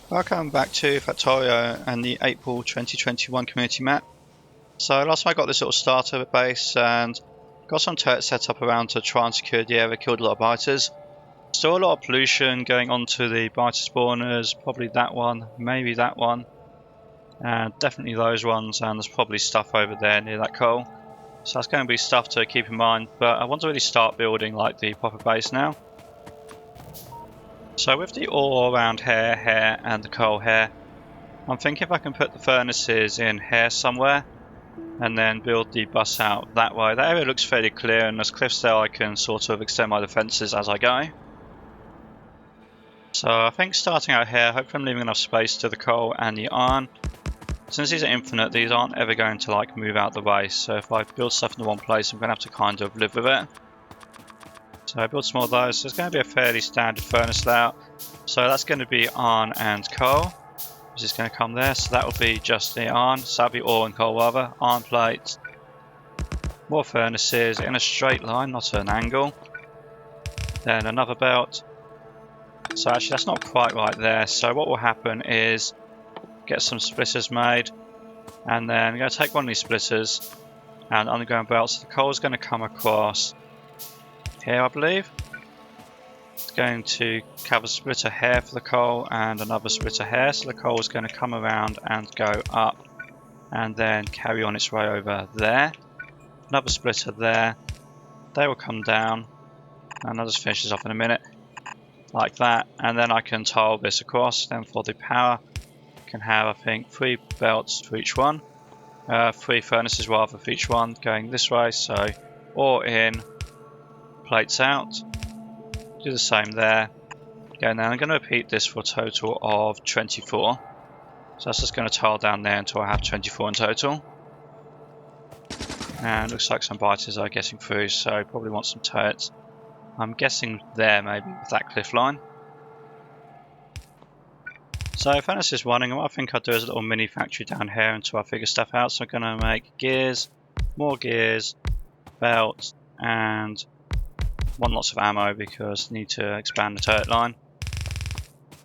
Welcome back to Factorio and the April 2021 community map. So last time I got this little starter base and got some turrets set up around to try and secure the area, killed a lot of biters. Still a lot of pollution going onto the biter spawners, probably that one, maybe that one, and definitely those ones, and there's probably stuff over there near that coal. So that's going to be stuff to keep in mind, but I want to really start building like the proper base now. So with the ore around here, and the coal here, I'm thinking if I can put the furnaces in here somewhere and then build the bus out that way. That area looks fairly clear and there's cliffs there I can sort of extend my defences as I go. So I think starting out here, hopefully I'm leaving enough space to the coal and the iron. Since these are infinite, these aren't ever going to like move out the way, so if I build stuff in the one place I'm going to have to kind of live with it. So I build some more of those, so it's going to be a fairly standard furnace layout. So that's going to be iron and coal, which is going to come there, so that will be just the iron, so that'll be ore and coal rather, iron plates, more furnaces in a straight line, not at an angle, then another belt. So actually that's not quite right there, so what will happen is get some splitters made, and then I'm going to take one of these splitters and underground belts. So the coal is going to come across here, I believe. It's going to cover a splitter here for the coal and another splitter here, so the coal is going to come around and go up and then carry on its way over there. Another splitter there, they will come down, and I'll just finish this off in a minute like that, and then I can tile this across. Then for the power I can have, I think, 3 belts for each one, 3 furnaces rather for each one going this way, so ore in, plates out, do the same there. Okay, now I'm going to repeat this for a total of 24, so that's just going to tile down there until I have 24 in total. And looks like some biters are getting through, so probably want some turrets. I'm guessing there maybe with that cliff line. So furnace is running, and what I think I'll do is a little mini factory down here until I figure stuff out. So I'm going to make gears, more gears, belts, and want lots of ammo because I need to expand the turret line.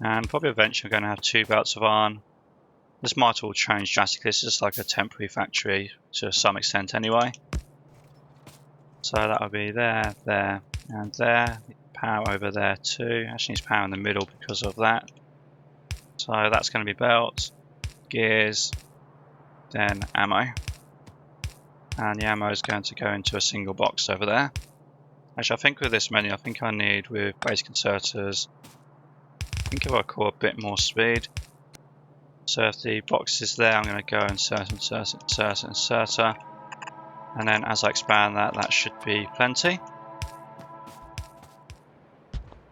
And probably eventually I'm going to have 2 belts of iron. This might all change drastically, this is just like a temporary factory to some extent anyway. So that will be there, there, and there. Power over there too. Actually needs power in the middle because of that. So that's going to be belts, gears, then ammo. And the ammo is going to go into a single box over there. Actually, I think with this menu, I think I need, with basic inserters, I think if I call a bit more speed. So if the box is there, I'm going to go insert, insert, insert, inserter. And then as I expand that, that should be plenty.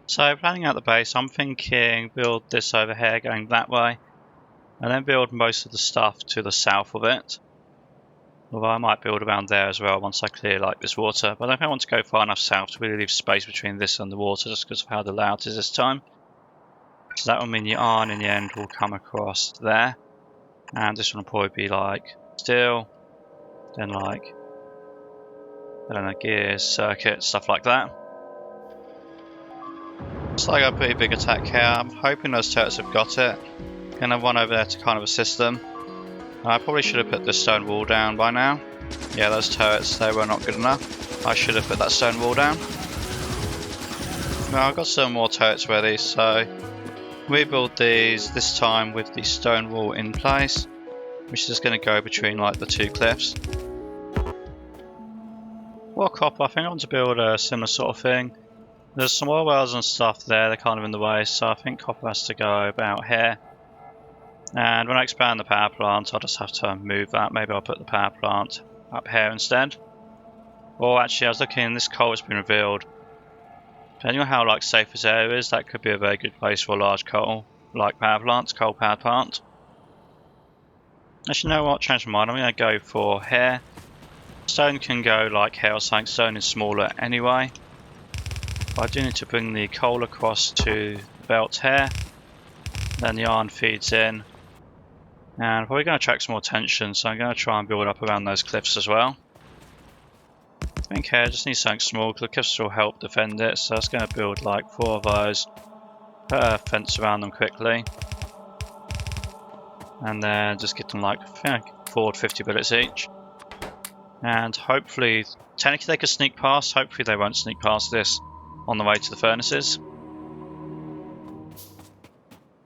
So planning out the base, I'm thinking build this over here going that way. And then build most of the stuff to the south of it. Although I might build around there as well once I clear like this water. But I don't think I want to go far enough south to really leave space between this and the water just because of how the layout is this time. So that will mean the iron in the end will come across there. And this one will probably be like steel, then like, I don't know, gears, circuits, stuff like that. So I got a pretty big attack here. I'm hoping those turrets have got it. Gonna run over there to kind of assist them. I probably should have put the stone wall down by now. Yeah, those turrets, they were not good enough. I should have put that stone wall down. Now I've got some more turrets ready, so rebuild these, this time with the stone wall in place, which is just going to go between like the 2 cliffs. Well, copper, I think I want to build a similar sort of thing. There's some oil wells and stuff there, they're kind of in the way, so I think copper has to go about here. And when I expand the power plant, I'll just have to move that. Maybe I'll put the power plant up here instead. Or actually, I was looking, this coal has been revealed. Depending on how like safe this area is, that could be a very good place for a large coal, like power plants, coal power plant. Actually, you know what? Change my mind. I'm going to go for here. Stone can go like here or something. Stone is smaller anyway. But I do need to bring the coal across to the belt here. Then the iron feeds in. And I'm probably going to attract some more attention, so I'm going to try and build up around those cliffs as well. I think here I just need something small because the cliffs will help defend it, so I was going to build like 4 of those, put a fence around them quickly. and then just get them like forward 50 bullets each. And hopefully, technically they could sneak past, hopefully they won't sneak past this on the way to the furnaces.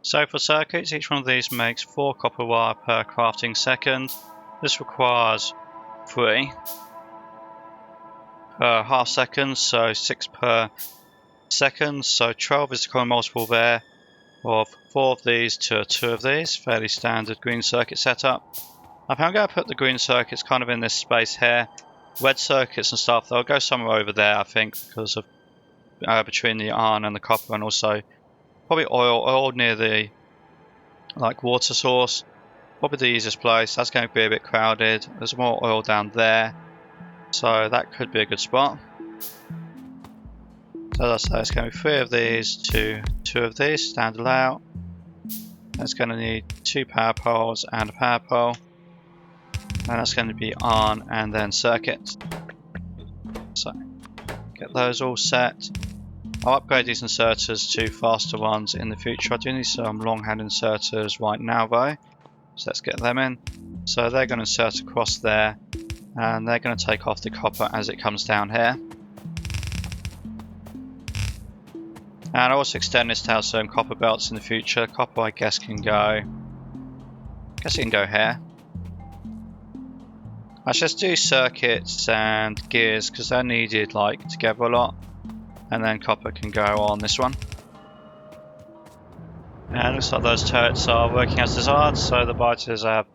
So for circuits, each one of these makes 4 copper wire per crafting second. This requires 3 per half second, so 6 per second, so 12 is the common multiple there of 4 of these to 2 of these. Fairly standard green circuit setup. I think I'm going to put the green circuits kind of in this space here. Red circuits and stuff, they'll go somewhere over there, I think, because of between the iron and the copper, and also probably oil near the water source. Probably the easiest place. That's going to be a bit crowded. There's more oil down there, so that could be a good spot. So as I say, it's going to be 3 of these to 2 of these, standard layout. It's going to need 2 power poles and a power pole. And that's going to be on and then circuits. So get those all set. I'll upgrade these inserters to faster ones in the future. I do need some long hand inserters right now though. So let's get them in. So they're going to insert across there, and they're going to take off the copper as it comes down here. And I'll also extend this to have some copper belts in the future. Copper I guess can go, it can go here. Let's just do circuits and gears because they're needed together a lot, and then copper can go on this one. And it looks like those turrets are working as desired, so the biters have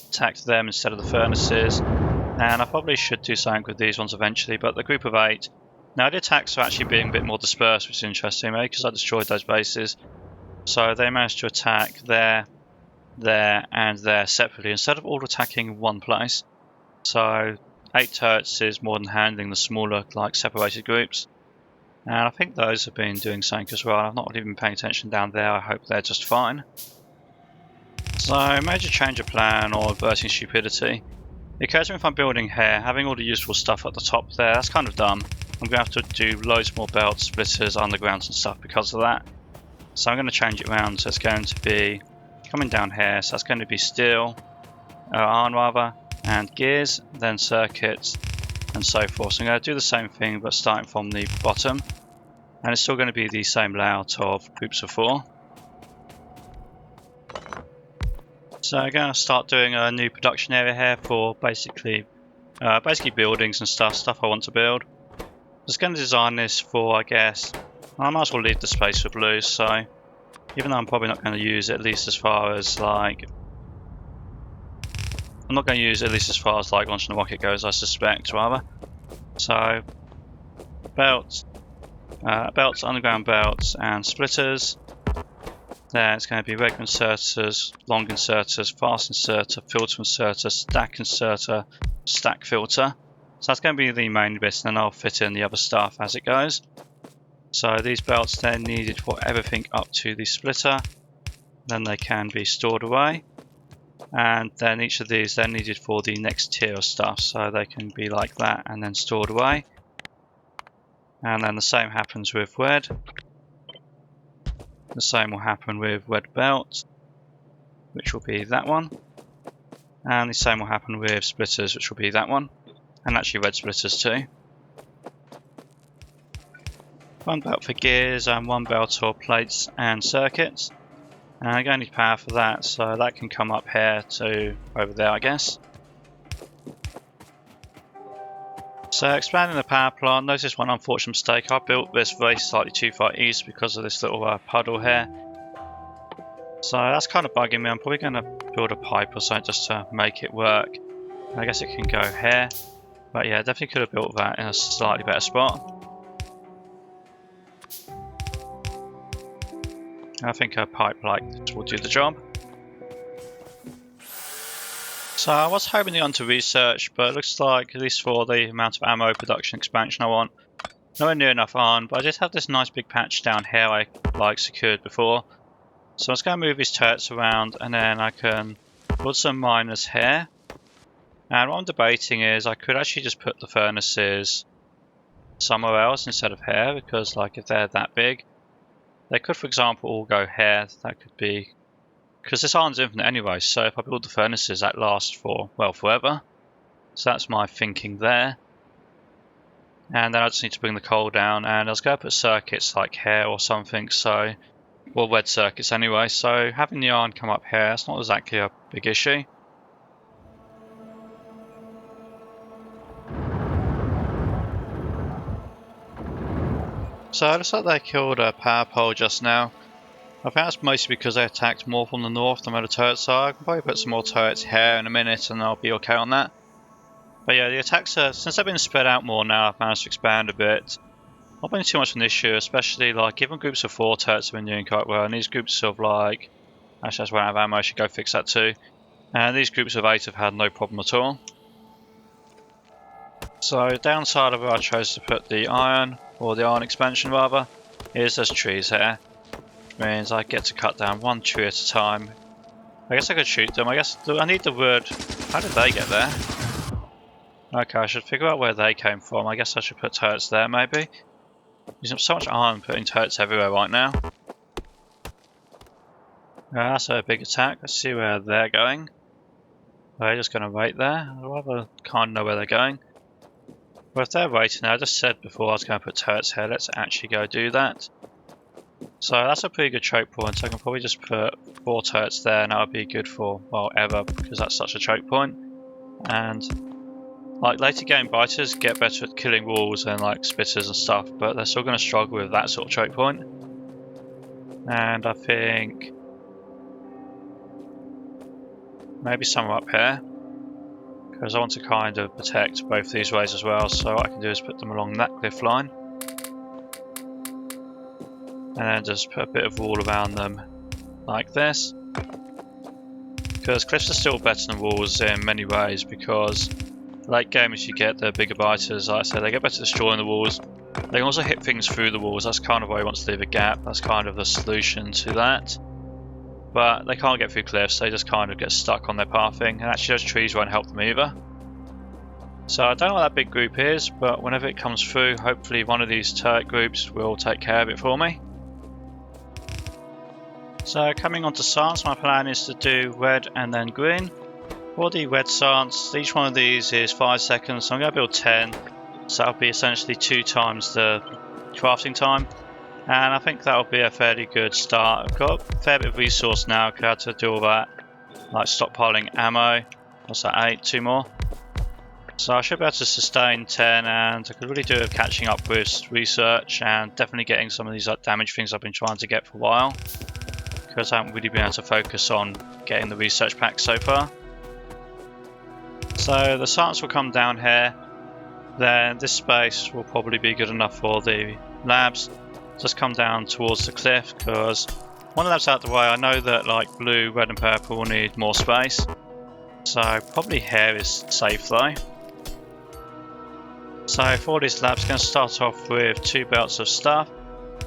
attacked them instead of the furnaces. And I probably should do something with these ones eventually, but the group of 8. Now the attacks are actually being a bit more dispersed, which is interesting me because I destroyed those bases. So they managed to attack there, and there separately instead of all attacking in one place. So 8 turrets is more than handling the smaller separated groups. And I think those have been doing something as well. I've not really been paying attention down there. I hope they're just fine. So major change of plan or averting stupidity. It occurs to me if I'm building here, having all the useful stuff at the top there, that's kind of dumb. I'm going to have to do loads more belts, splitters, undergrounds and stuff because of that. So I'm going to change it around. So it's going to be coming down here. So that's going to be steel, iron rather, and gears, then circuits, and so forth. So I'm going to do the same thing but starting from the bottom, and it's still going to be the same layout of groups of 4. So I'm going to start doing a new production area here for basically buildings and stuff I want to build. I'm just going to design this for, I guess, I might as well leave the space for blue, so even though I'm probably not going to use it, at least as far as I'm not going to use it at least as far as launching the rocket goes, I suspect, rather. So, belts, underground belts, and splitters. There it's going to be regular inserters, long inserters, fast inserter, filter inserter, stack inserter, stack filter. So that's going to be the main bit, and then I'll fit in the other stuff as it goes. So these belts, they're needed for everything up to the splitter. Then they can be stored away. And then each of these, they're needed for the next tier of stuff, so they can be like that and then stored away. And then the same happens with red. The same will happen with red belt, which will be that one. And the same will happen with splitters, which will be that one. And actually red splitters too. 1 belt for gears and 1 belt for plates and circuits. And I'm going to need power for that, so that can come up here to over there, I guess. So expanding the power plant, notice one unfortunate mistake. I built this very slightly too far east because of this little puddle here. So that's kind of bugging me. I'm probably going to build a pipe or something just to make it work. I guess it can go here. But yeah, definitely could have built that in a slightly better spot. I think a pipe like this will do the job. So I was hoping to go on to research, but it looks like, at least for the amount of ammo production expansion I want, nowhere near enough on, but I just have this nice big patch down here I secured before. So I was going to move these turrets around, and then I can put some miners here. And what I'm debating is I could actually just put the furnaces somewhere else instead of here, because if they're that big, they could, for example, all go here. That could be because this iron's infinite anyway, so if I build the furnaces, that lasts for, well, forever. So that's my thinking there. And then I just need to bring the coal down, and I was going to put circuits like here or something, so, well, red circuits anyway, so having the iron come up here, it's not exactly a big issue. So it looks like they killed a power pole just now. I think that's mostly because they attacked more from the north than where the turrets are. I can probably put some more turrets here in a minute and I'll be okay on that. But yeah, the attacks are, since they've been spread out more now, I've managed to expand a bit. Not been too much of an issue, especially like even groups of 4 turrets have been doing quite well, and these groups of like, actually that's run out of ammo, I should go fix that too. And these groups of 8 have had no problem at all. So downside of where I chose to put the iron, or the iron expansion rather, is there's trees here. Which means I get to cut down 1 tree at a time. I guess I could shoot them, I guess I need the wood. How did they get there? Okay, I should figure out where they came from. I guess I should put turrets there maybe. Using so much iron putting turrets everywhere right now. That's a big attack. Let's see where they're going. Are they just going to wait there? I'd rather kind of know where they're going. Well, if they're waiting, I just said before I was going to put turrets here. Let's actually go do that. So that's a pretty good choke point. So I can probably just put 4 turrets there, and that would be good for, well, ever, because that's such a choke point. And like later game biters get better at killing walls and like spitters and stuff, but they're still going to struggle with that sort of choke point. And I think maybe somewhere up here, because I want to kind of protect both these ways as well, so what I can do is put them along that cliff line. And then just put a bit of wall around them like this. Because cliffs are still better than walls in many ways, because late game as you get the bigger biters, like I said, they get better at destroying the walls. They can also hit things through the walls, that's kind of why you want to leave a gap, that's kind of the solution to that. But they can't get through cliffs, they just kind of get stuck on their pathing, and actually those trees won't help them either. So I don't know what that big group is, but whenever it comes through, hopefully one of these turret groups will take care of it for me. So coming on to science, my plan is to do red and then green. For the red science, each one of these is 5 seconds, so I'm going to build 10, so that'll be essentially 2 times the crafting time. And I think that'll be a fairly good start. I've got a fair bit of resource now, because I had to do all that, like stockpiling ammo. What's that, 8? 2 more? So I should be able to sustain 10, and I could really do with catching up with research and definitely getting some of these like damage things I've been trying to get for a while, because I haven't really been able to focus on getting the research pack so far. So the science will come down here, then this space will probably be good enough for the labs. Just come down towards the cliff, because one of them's out the way. I know that like blue, red and purple will need more space, so probably here is safe though. So for these labs, I'm going to start off with 2 belts of stuff,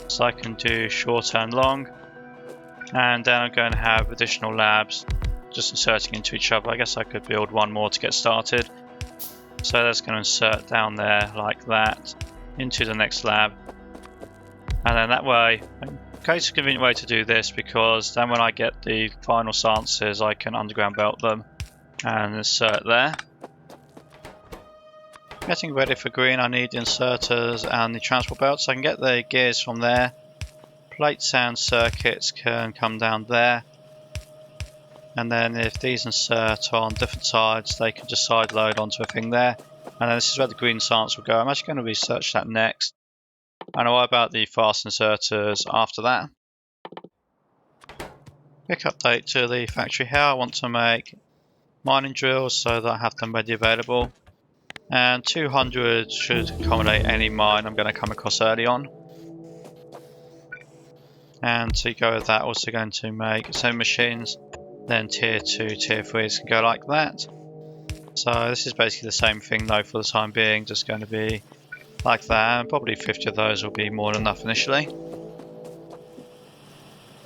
so I can do short and long, and then I'm going to have additional labs just inserting into each other. I guess I could build 1 more to get started. So that's going to insert down there like that into the next lab. And then that way, it's a convenient way to do this, because then when I get the final sciences I can underground belt them and insert there. Getting ready for green, I need the inserters and the transport belts, so I can get the gears from there. Plates and circuits can come down there. And then if these insert on different sides, they can just side load onto a thing there. And then this is where the green science will go. I'm actually going to research that next. And I'll worry about the fast inserters after that. Quick update to the factory here. I want to make mining drills so that I have them ready available. And 200 should accommodate any mine I'm going to come across early on. And to go with that, also going to make some machines. Then tier 2, tier 3s can go like that. So this is basically the same thing though for the time being, just going to be like that, and probably 50 of those will be more than enough initially.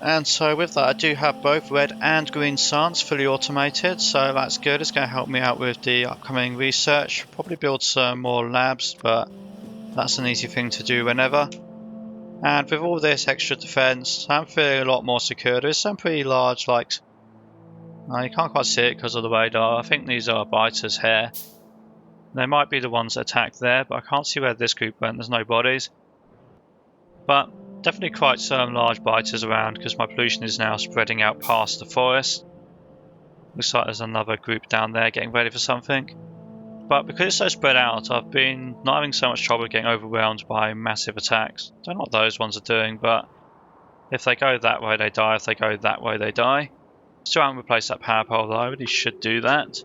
And so with that, I do have both red and green science fully automated, so that's good. It's going to help me out with the upcoming research. Probably build some more labs, but that's an easy thing to do whenever. And with all this extra defense, I'm feeling a lot more secure. There's some pretty large like You can't quite see it because of the radar. I think these are biters here. They might be the ones that attacked there, but I can't see where this group went. There's no bodies. But definitely quite some large biters around because my pollution is now spreading out past the forest. Looks like there's another group down there getting ready for something. But because it's so spread out, I've been not having so much trouble getting overwhelmed by massive attacks. Don't know what those ones are doing, but if they go that way, they die. If they go that way, they die. Still haven't replaced that power pole, though. I really should do that.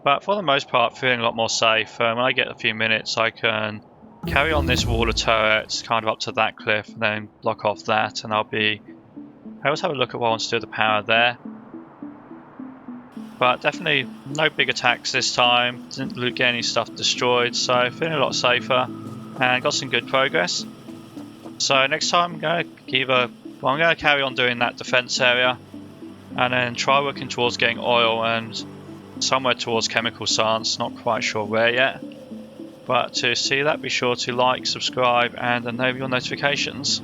But for the most part, feeling a lot more safe. When I get a few minutes, I can carry on this wall of turrets kind of up to that cliff and then block off that, and I'll be able to have a look at what I want to do with the power there. But definitely no big attacks this time. Didn't get any stuff destroyed, so feeling a lot safer and got some good progress. So next time I'm going to carry on doing that defense area and then try working towards getting oil and somewhere towards chemical science, not quite sure where yet. But to see that, be sure to like, subscribe and enable your notifications.